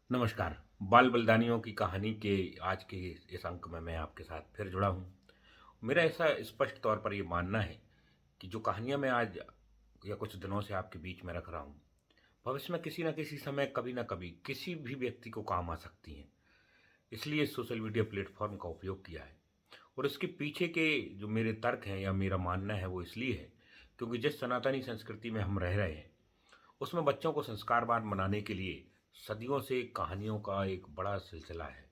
नमस्कार। बाल बलिदानियों की कहानी के आज के इस अंक में मैं आपके साथ फिर जुड़ा हूँ। मेरा ऐसा स्पष्ट तौर पर ये मानना है कि जो कहानियाँ मैं आज या कुछ दिनों से आपके बीच में रख रहा हूँ, भविष्य में किसी न किसी समय कभी न कभी किसी भी व्यक्ति को काम आ सकती हैं। इसलिए सोशल मीडिया प्लेटफ़ॉर्म का उपयोग किया है और इसके पीछे के जो मेरे तर्क हैं या मेरा मानना है वो इसलिए है क्योंकि जिस सनातनी संस्कृति में हम रह रहे हैं उसमें बच्चों को संस्कारवान बनाने के लिए सदियों से कहानियों का एक बड़ा सिलसिला है।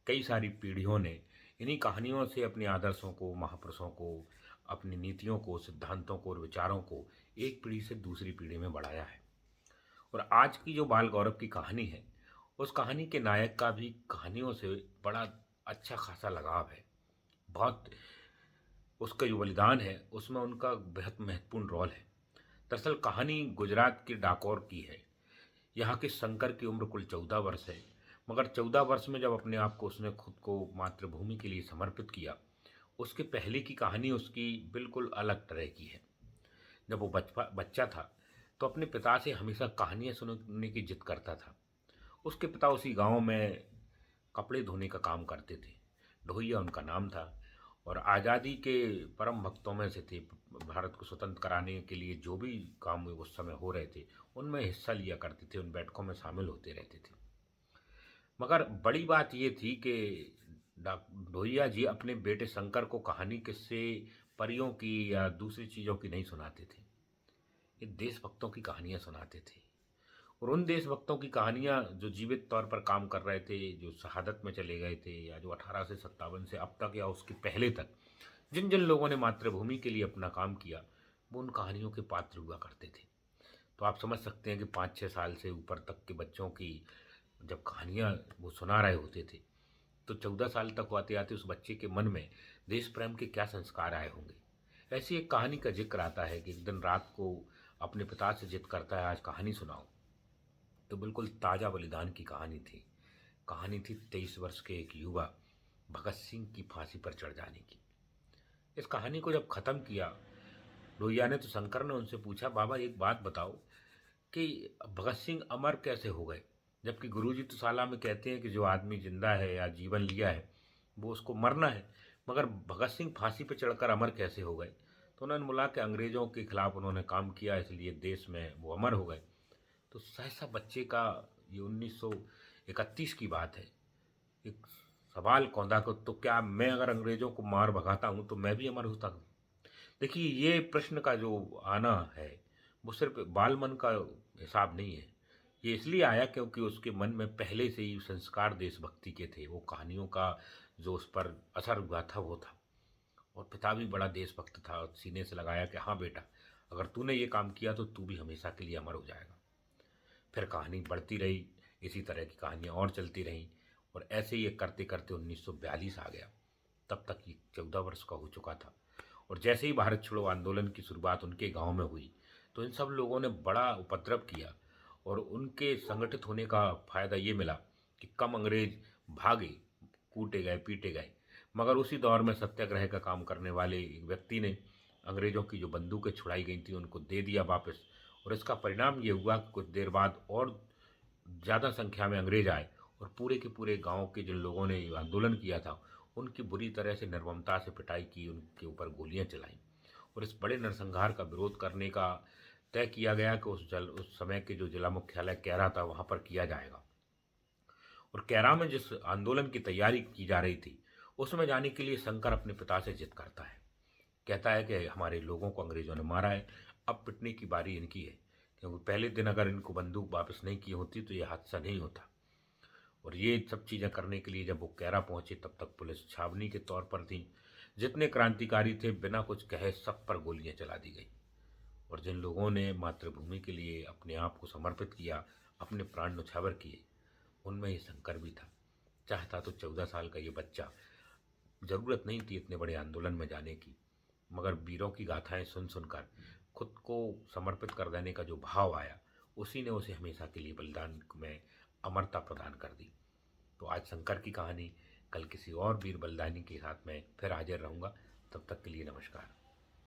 कई सारी पीढ़ियों ने इन्हीं कहानियों से अपने आदर्शों को, महापुरुषों को, अपनी नीतियों को, सिद्धांतों को और विचारों को एक पीढ़ी से दूसरी पीढ़ी में बढ़ाया है। और आज की जो बाल गौरव की कहानी है, उस कहानी के नायक का भी कहानियों से बड़ा अच्छा खासा लगाव है। बहुत उसका जो बलिदान है, उसमें उनका बेहद महत्वपूर्ण रोल है। दरअसल कहानी गुजरात के डाकोर की है। यहाँ के शंकर की उम्र कुल 14 वर्ष है, मगर 14 वर्ष में जब अपने आप को उसने खुद को मातृभूमि के लिए समर्पित किया, उसके पहले की कहानी उसकी बिल्कुल अलग तरह की है। जब वो बच्चा था, तो अपने पिता से हमेशा कहानियाँ सुनने की जिद करता था। उसके पिता उसी गांव में कपड़े धोने का काम करते थे। ढोइया उनका नाम था और आज़ादी के परम भक्तों में से थे। भारत को स्वतंत्र कराने के लिए जो भी काम उस समय हो रहे थे, उनमें हिस्सा लिया करते थे, उन बैठकों में शामिल होते रहते थे। मगर बड़ी बात ये थी कि ढोइया जी अपने बेटे शंकर को कहानी किस्से परियों की या दूसरी चीज़ों की नहीं सुनाते थे। ये देशभक्तों की कहानियाँ सुनाते थे। और उन देशभक्तों की कहानियाँ जो जीवित तौर पर काम कर रहे थे, जो शहादत में चले गए थे या जो 1857 से अब तक या उसके पहले तक जिन जिन लोगों ने मातृभूमि के लिए अपना काम किया, वो उन कहानियों के पात्र हुआ करते थे। तो आप समझ सकते हैं कि 5-6 साल से ऊपर तक के बच्चों की जब कहानियाँ वो सुना रहे होते थे, तो 14 साल तक आते आते उस बच्चे के मन में देश प्रेम के क्या संस्कार आए होंगे। ऐसी एक कहानी का जिक्र आता है कि एक दिन रात को अपने पिता से जिद करता है, आज कहानी सुनाओ। तो बिल्कुल ताज़ा बलिदान की कहानी थी। कहानी थी 23 वर्ष के एक युवा भगत सिंह की फांसी पर चढ़ जाने की। इस कहानी को जब ख़त्म किया, लोहिया ने तो शंकर ने उनसे पूछा, बाबा एक बात बताओ कि भगत सिंह अमर कैसे हो गए? जबकि गुरुजी तो साला में कहते हैं कि जो आदमी जिंदा है या जीवन लिया है, वो उसको मरना है, मगर भगत सिंह फांसी पर चढ़कर अमर कैसे हो गए? तो उन्होंने बोला कि अंग्रेज़ों के खिलाफ उन्होंने काम किया, इसलिए देश में वो अमर हो गए। तो सहसा बच्चे का, ये 1931 की बात है, एक सवाल कौंधा को, तो क्या मैं अगर अंग्रेजों को मार भगाता हूँ तो मैं भी अमर होता हूँ? देखिए ये प्रश्न का जो आना है, वो सिर्फ बाल मन का हिसाब नहीं है। ये इसलिए आया क्योंकि उसके मन में पहले से ही संस्कार देशभक्ति के थे। वो कहानियों का जो उस पर असर हुआ था वो था। और पिता भी बड़ा देशभक्त था और सीने से लगाया कि हाँ बेटा, अगर तूने ये काम किया तो तू भी हमेशा के लिए अमर हो जाएगा। फिर कहानी बढ़ती रही, इसी तरह की कहानियाँ और चलती रहीं और ऐसे ही ये करते करते 1942 आ गया। तब तक ये 14 वर्ष का हो चुका था और जैसे ही भारत छोड़ो आंदोलन की शुरुआत उनके गांव में हुई, तो इन सब लोगों ने बड़ा उपद्रव किया और उनके संगठित होने का फ़ायदा ये मिला कि कम अंग्रेज भागे, कूटे गए, पीटे गए। मगर उसी दौर में सत्याग्रह का काम करने वाले एक व्यक्ति ने अंग्रेज़ों की जो बंदूकें छुड़ाई गई थी उनको दे दिया वापस। और इसका परिणाम ये हुआ कि कुछ देर बाद और ज़्यादा संख्या में अंग्रेज आए और पूरे के पूरे गांव के जिन लोगों ने आंदोलन किया था, उनकी बुरी तरह से निर्ममता से पिटाई की, उनके ऊपर गोलियां चलाई। और इस बड़े नरसंहार का विरोध करने का तय किया गया कि उस समय के जो जिला मुख्यालय कैरा था वहाँ पर किया जाएगा। और कैरा में जिस आंदोलन की तैयारी की जा रही थी, उसमें जाने के लिए शंकर अपने पिता से जिद करता है। कहता है कि हमारे लोगों को अंग्रेज़ों ने मारा है, अब पिटने की बारी इनकी है, क्योंकि पहले दिन अगर इनको बंदूक वापस नहीं की होती तो ये हादसा नहीं होता। और ये सब चीज़ें करने के लिए जब वो कैरा पहुंचे तब तक पुलिस छावनी के तौर पर थी। जितने क्रांतिकारी थे बिना कुछ कहे सब पर गोलियां चला दी गई। और जिन लोगों ने मातृभूमि के लिए अपने आप को समर्पित किया, अपने प्राण न्यौछावर किए, उनमें ये शंकर भी था। चाहता तो 14 साल का ये बच्चा, ज़रूरत नहीं थी इतने बड़े आंदोलन में जाने की, मगर वीरों की गाथाएं सुन सुनकर खुद को समर्पित कर देने का जो भाव आया, उसी ने उसे हमेशा के लिए बलिदान में अमरता प्रदान कर दी। तो आज शंकर की कहानी, कल किसी और वीर बलिदानी के साथ मैं फिर हाजिर रहूँगा। तब तक के लिए नमस्कार।